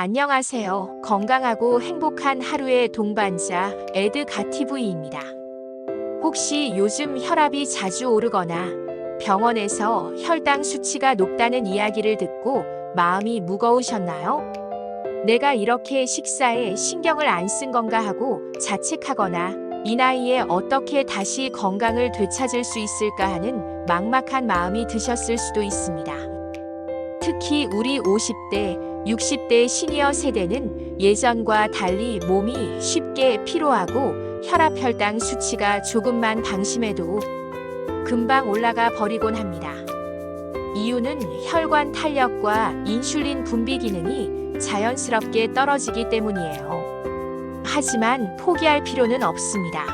안녕하세요. 건강하고 행복한 하루의 동반자 에드 가티브이입니다. 혹시 요즘 혈압이 자주 오르거나 병원에서 혈당 수치가 높다는 이야기를 듣고 마음이 무거우셨나요? 내가 이렇게 식사에 신경을 안 쓴 건가 하고 자책하거나 이 나이에 어떻게 다시 건강을 되찾을 수 있을까 하는 막막한 마음이 드셨을 수도 있습니다. 특히 우리 50대, 60대 시니어 세대는 예전과 달리 몸이 쉽게 피로하고 혈당 수치가 조금만 방심해도 금방 올라가 버리곤 합니다. 이유는 혈관 탄력과 인슐린 분비 기능이 자연스럽게 떨어지기 때문이에요. 하지만 포기할 필요는 없습니다.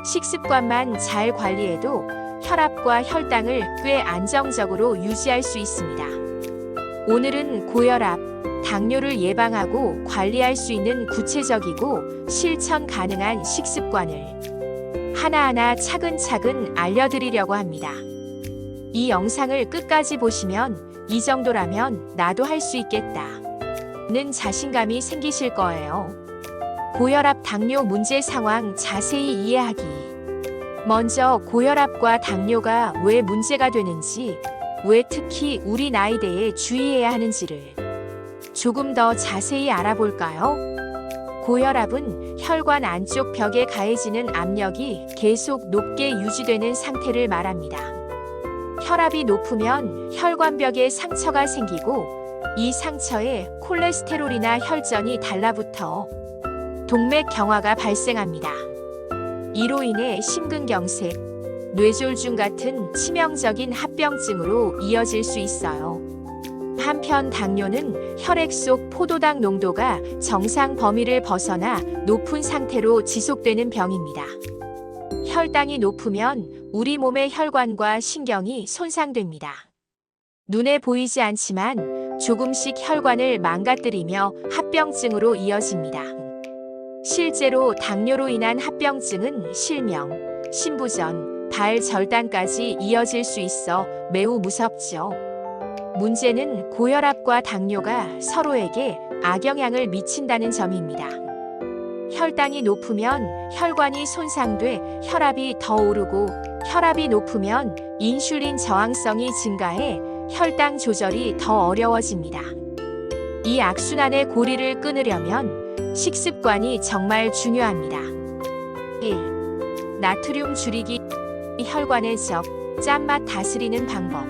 식습관만 잘 관리해도 혈압과 혈당을 꽤 안정적으로 유지할 수 있습니다. 오늘은 고혈압, 당뇨를 예방하고 관리할 수 있는 구체적이고 실천 가능한 식습관을 하나하나 차근차근 알려드리려고 합니다. 이 영상을 끝까지 보시면 이 정도라면 나도 할 수 있겠다는 자신감이 생기실 거예요. 고혈압, 당뇨 문제 상황 자세히 이해하기. 먼저 고혈압과 당뇨가 왜 문제가 되는지, 왜 특히 우리 나이대에 주의해야 하는지를 조금 더 자세히 알아볼까요? 고혈압은 혈관 안쪽 벽에 가해지는 압력이 계속 높게 유지되는 상태를 말합니다. 혈압이 높으면 혈관벽에 상처가 생기고 이 상처에 콜레스테롤이나 혈전이 달라붙어 동맥경화가 발생합니다. 이로 인해 심근경색, 뇌졸중 같은 치명적인 합병증으로 이어질 수 있어요. 한편 당뇨는 혈액 속 포도당 농도가 정상 범위를 벗어나 높은 상태로 지속되는 병입니다. 혈당이 높으면 우리 몸의 혈관과 신경이 손상됩니다. 눈에 보이지 않지만 조금씩 혈관을 망가뜨리며 합병증으로 이어집니다. 실제로 당뇨로 인한 합병증은 실명, 심부전, 발절단까지 이어질 수 있어 매우 무섭죠. 문제는 고혈압과 당뇨가 서로에게 악영향을 미친다는 점입니다. 혈당이 높으면 혈관이 손상돼 혈압이 더 오르고, 혈압이 높으면 인슐린 저항성이 증가해 혈당 조절이 더 어려워집니다. 이 악순환의 고리를 끊으려면 식습관이 정말 중요합니다. 1. 나트륨 줄이기. 혈관의 적, 짠맛 다스리는 방법.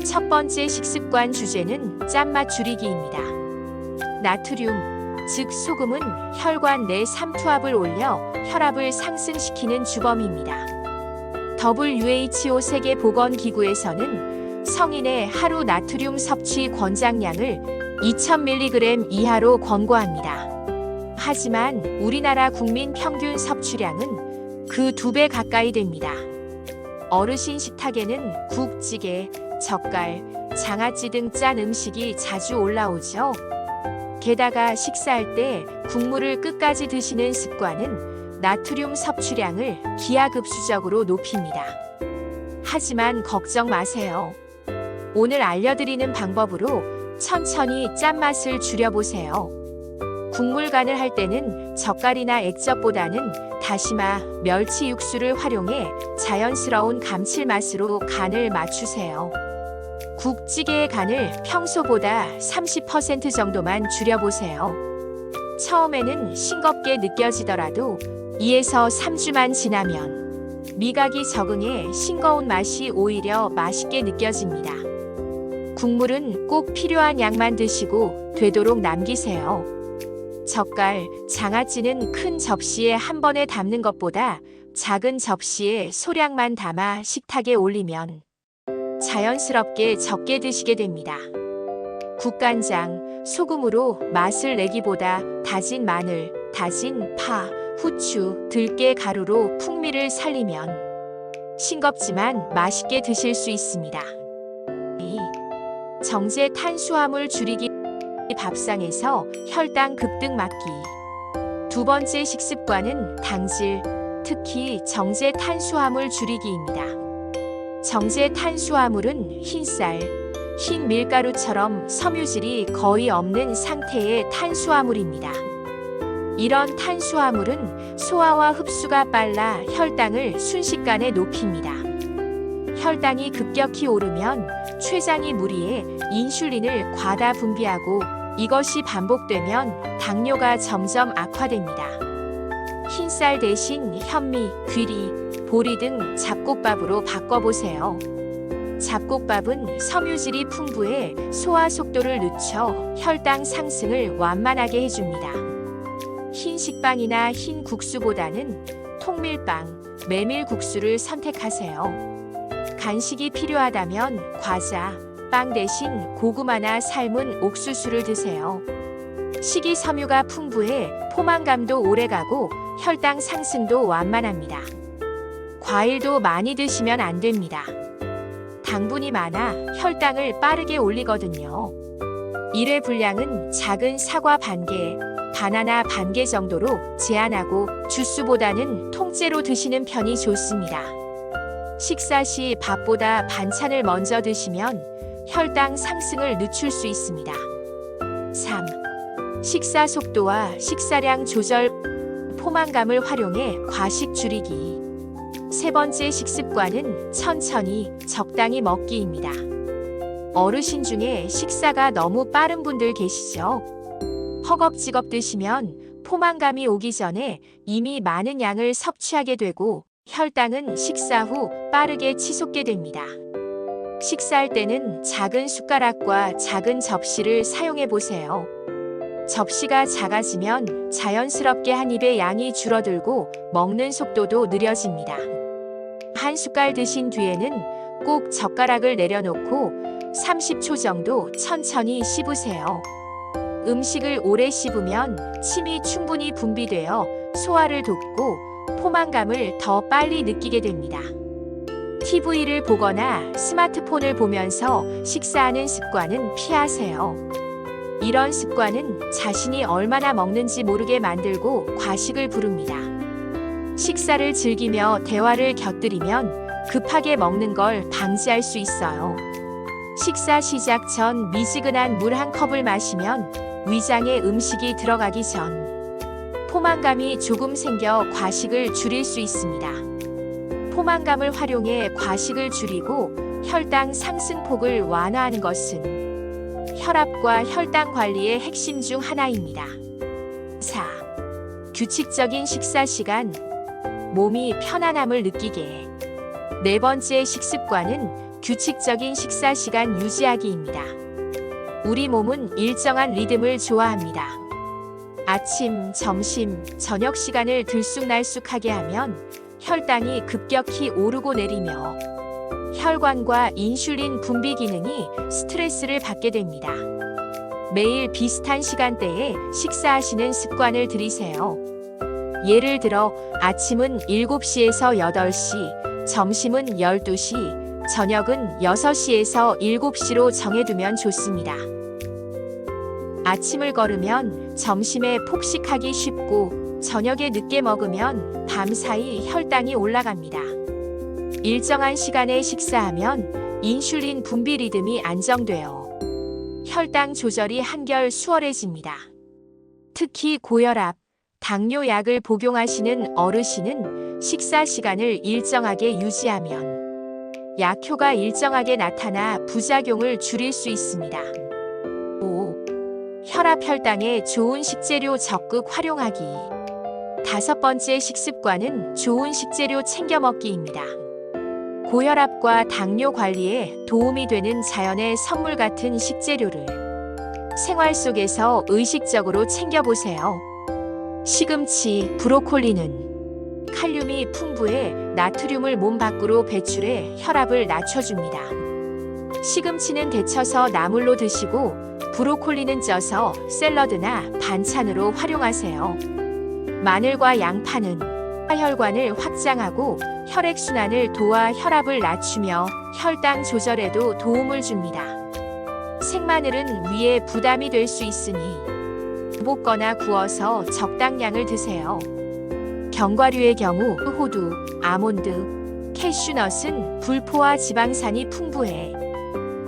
첫 번째 식습관 주제는 짠맛 줄이기입니다. 나트륨, 즉 소금은 혈관 내 삼투압을 올려 혈압을 상승시키는 주범입니다. WHO 세계보건기구에서는 성인의 하루 나트륨 섭취 권장량을 2000mg 이하로 권고합니다. 하지만 우리나라 국민 평균 섭취량은 그 2배 가까이 됩니다. 어르신 식탁에는 국, 찌개, 젓갈, 장아찌 등 짠 음식이 자주 올라오죠. 게다가 식사할 때 국물을 끝까지 드시는 습관은 나트륨 섭취량을 기하급수적으로 높입니다. 하지만 걱정 마세요. 오늘 알려드리는 방법으로 천천히 짠맛을 줄여보세요. 국물 간을 할 때는 젓갈이나 액젓보다는 다시마, 멸치 육수를 활용해 자연스러운 감칠맛으로 간을 맞추세요. 국찌개의 간을 평소보다 30% 정도만 줄여보세요. 처음에는 싱겁게 느껴지더라도 2에서 3주만 지나면 미각이 적응해 싱거운 맛이 오히려 맛있게 느껴집니다. 국물은 꼭 필요한 양만 드시고 되도록 남기세요. 젓갈, 장아찌는 큰 접시에 한 번에 담는 것보다 작은 접시에 소량만 담아 식탁에 올리면 자연스럽게 적게 드시게 됩니다. 국간장, 소금으로 맛을 내기보다 다진 마늘, 다진 파, 후추, 들깨 가루로 풍미를 살리면 싱겁지만 맛있게 드실 수 있습니다. 2. 정제 탄수화물 줄이기. 밥상에서 혈당 급등 막기. 두 번째 식습관은 당질, 특히 정제 탄수화물 줄이기입니다. 정제 탄수화물은 흰쌀, 흰 밀가루처럼 섬유질이 거의 없는 상태의 탄수화물입니다. 이런 탄수화물은 소화와 흡수가 빨라 혈당을 순식간에 높입니다. 혈당이 급격히 오르면 췌장이 무리해 인슐린을 과다 분비하고 이것이 반복되면 당뇨가 점점 악화됩니다. 흰쌀 대신 현미, 귀리, 보리 등 잡곡밥으로 바꿔보세요. 잡곡밥은 섬유질이 풍부해 소화 속도를 늦춰 혈당 상승을 완만하게 해줍니다. 흰 식빵이나 흰 국수보다는 통밀빵, 메밀국수를 선택하세요. 간식이 필요하다면 과자, 빵 대신 고구마나 삶은 옥수수를 드세요. 식이섬유가 풍부해 포만감도 오래가고 혈당 상승도 완만합니다. 과일도 많이 드시면 안 됩니다. 당분이 많아 혈당을 빠르게 올리거든요. 1회 분량은 작은 사과 반개, 바나나 반개 정도로 제한하고 주스보다는 통째로 드시는 편이 좋습니다. 식사 시 밥보다 반찬을 먼저 드시면 혈당 상승을 늦출 수 있습니다. 3. 식사 속도와 식사량 조절. 포만감을 활용해 과식 줄이기. 세 번째 식습관은 천천히 적당히 먹기입니다. 어르신 중에 식사가 너무 빠른 분들 계시죠? 허겁지겁 드시면 포만감이 오기 전에 이미 많은 양을 섭취하게 되고 혈당은 식사 후 빠르게 치솟게 됩니다. 식사할 때는 작은 숟가락과 작은 접시를 사용해 보세요. 접시가 작아지면 자연스럽게 한 입의 양이 줄어들고 먹는 속도도 느려집니다. 한 숟갈 드신 뒤에는 꼭 젓가락을 내려놓고 30초 정도 천천히 씹으세요. 음식을 오래 씹으면 침이 충분히 분비되어 소화를 돕고 포만감을 더 빨리 느끼게 됩니다. TV를 보거나 스마트폰을 보면서 식사하는 습관은 피하세요. 이런 습관은 자신이 얼마나 먹는지 모르게 만들고 과식을 부릅니다. 식사를 즐기며 대화를 곁들이면 급하게 먹는 걸 방지할 수 있어요. 식사 시작 전 미지근한 물 한 컵을 마시면 위장에 음식이 들어가기 전 포만감이 조금 생겨 과식을 줄일 수 있습니다. 포만감을 활용해 과식을 줄이고 혈당 상승폭을 완화하는 것은 혈압과 혈당 관리의 핵심 중 하나입니다. 4. 규칙적인 식사 시간. 몸이 편안함을 느끼게. 네 번째 식습관은 규칙적인 식사 시간 유지하기입니다. 우리 몸은 일정한 리듬을 좋아합니다. 아침, 점심, 저녁 시간을 들쑥날쑥하게 하면 혈당이 급격히 오르고 내리며 혈관과 인슐린 분비 기능이 스트레스를 받게 됩니다. 매일 비슷한 시간대에 식사하시는 습관을 들이세요. 예를 들어 아침은 7시에서 8시, 점심은 12시, 저녁은 6시에서 7시로 정해두면 좋습니다. 아침을 걸으면 점심에 폭식하기 쉽고 저녁에 늦게 먹으면 밤사이 혈당이 올라갑니다. 일정한 시간에 식사하면 인슐린 분비 리듬이 안정되어 혈당 조절이 한결 수월해집니다. 특히 고혈압, 당뇨 약을 복용하시는 어르신은 식사 시간을 일정하게 유지하면 약효가 일정하게 나타나 부작용을 줄일 수 있습니다. 5. 혈압 혈당에 좋은 식재료 적극 활용하기. 다섯 번째 식습관은 좋은 식재료 챙겨 먹기입니다. 고혈압과 당뇨 관리에 도움이 되는 자연의 선물 같은 식재료를 생활 속에서 의식적으로 챙겨보세요. 시금치, 브로콜리는 칼륨이 풍부해 나트륨을 몸 밖으로 배출해 혈압을 낮춰줍니다. 시금치는 데쳐서 나물로 드시고 브로콜리는 쪄서 샐러드나 반찬으로 활용하세요. 마늘과 양파는 혈관을 확장하고 혈액순환을 도와 혈압을 낮추며 혈당 조절에도 도움을 줍니다. 생마늘은 위에 부담이 될 수 있으니 볶거나 구워서 적당량을 드세요. 견과류의 경우 호두, 아몬드, 캐슈넛은 불포화 지방산이 풍부해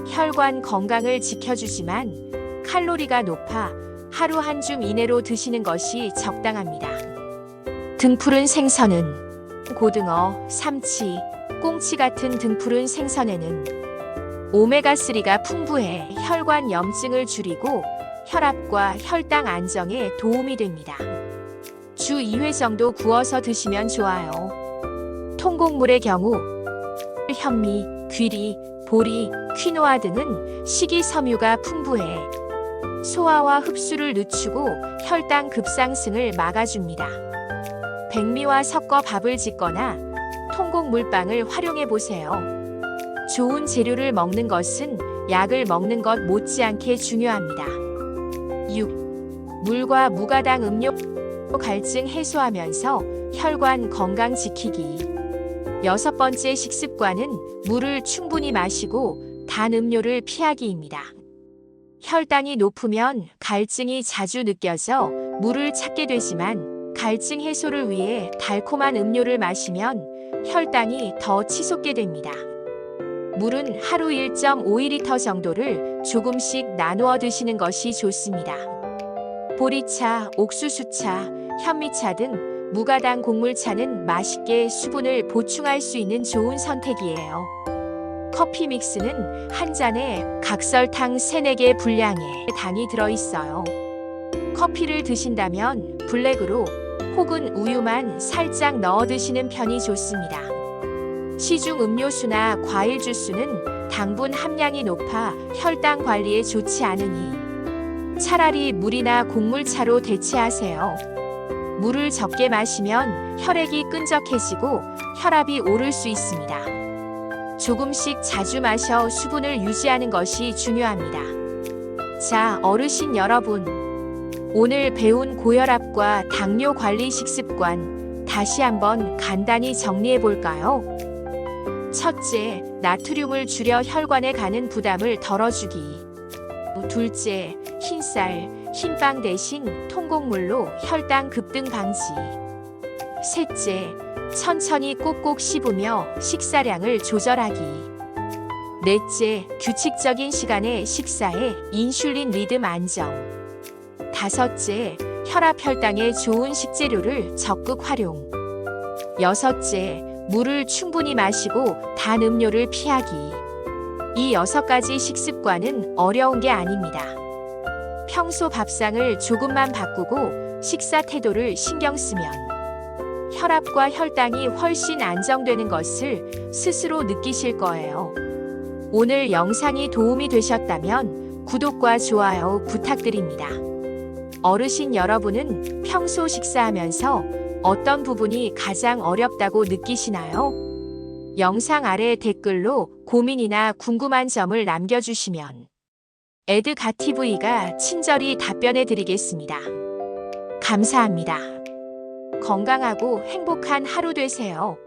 혈관 건강을 지켜주지만 칼로리가 높아 하루 한 줌 이내로 드시는 것이 적당합니다. 등푸른 생선은 고등어, 삼치, 꽁치 같은 등푸른 생선에는 오메가3가 풍부해 혈관 염증을 줄이고 혈압과 혈당 안정에 도움이 됩니다. 주 2회 정도 구워서 드시면 좋아요. 통곡물의 경우 현미, 귀리, 보리, 퀴노아 등은 식이섬유가 풍부해 소화와 흡수를 늦추고 혈당 급상승을 막아줍니다. 백미와 섞어 밥을 짓거나 통곡물빵을 활용해 보세요. 좋은 재료를 먹는 것은 약을 먹는 것 못지않게 중요합니다. 6. 물과 무가당 음료 갈증 해소하면서 혈관 건강 지키기. 6번째 식습관은 물을 충분히 마시고 단 음료를 피하기입니다. 혈당이 높으면 갈증이 자주 느껴져 물을 찾게 되지만 갈증 해소를 위해 달콤한 음료를 마시면 혈당이 더 치솟게 됩니다. 물은 하루 1.5리터 정도를 조금씩 나누어 드시는 것이 좋습니다. 보리차, 옥수수차, 현미차 등 무가당 곡물차는 맛있게 수분을 보충할 수 있는 좋은 선택이에요. 커피 믹스는 한 잔에 각설탕 3-4개 분량의 당이 들어있어요. 커피를 드신다면 블랙으로 혹은 우유만 살짝 넣어 드시는 편이 좋습니다. 시중 음료수나 과일 주스는 당분 함량이 높아 혈당 관리에 좋지 않으니 차라리 물이나 곡물차로 대체하세요. 물을 적게 마시면 혈액이 끈적해지고 혈압이 오를 수 있습니다. 조금씩 자주 마셔 수분을 유지하는 것이 중요합니다. 자, 어르신 여러분. 오늘 배운 고혈압과 당뇨 관리 식습관 다시 한번 간단히 정리해 볼까요? 첫째, 나트륨을 줄여 혈관에 가는 부담을 덜어주기. 둘째, 흰쌀, 흰빵 대신 통곡물로 혈당 급등 방지. 셋째, 천천히 꼭꼭 씹으며 식사량을 조절하기. 넷째, 규칙적인 시간에 식사해 인슐린 리듬 안정. 다섯째, 혈압 혈당에 좋은 식재료를 적극 활용. 여섯째, 물을 충분히 마시고 단 음료를 피하기. 이 6가지 식습관은 어려운 게 아닙니다. 평소 밥상을 조금만 바꾸고 식사 태도를 신경 쓰면 혈압과 혈당이 훨씬 안정되는 것을 스스로 느끼실 거예요. 오늘 영상이 도움이 되셨다면 구독과 좋아요 부탁드립니다. 어르신 여러분은 평소 식사하면서 어떤 부분이 가장 어렵다고 느끼시나요? 영상 아래 댓글로 고민이나 궁금한 점을 남겨주시면 에드가TV가 친절히 답변해 드리겠습니다. 감사합니다. 건강하고 행복한 하루 되세요.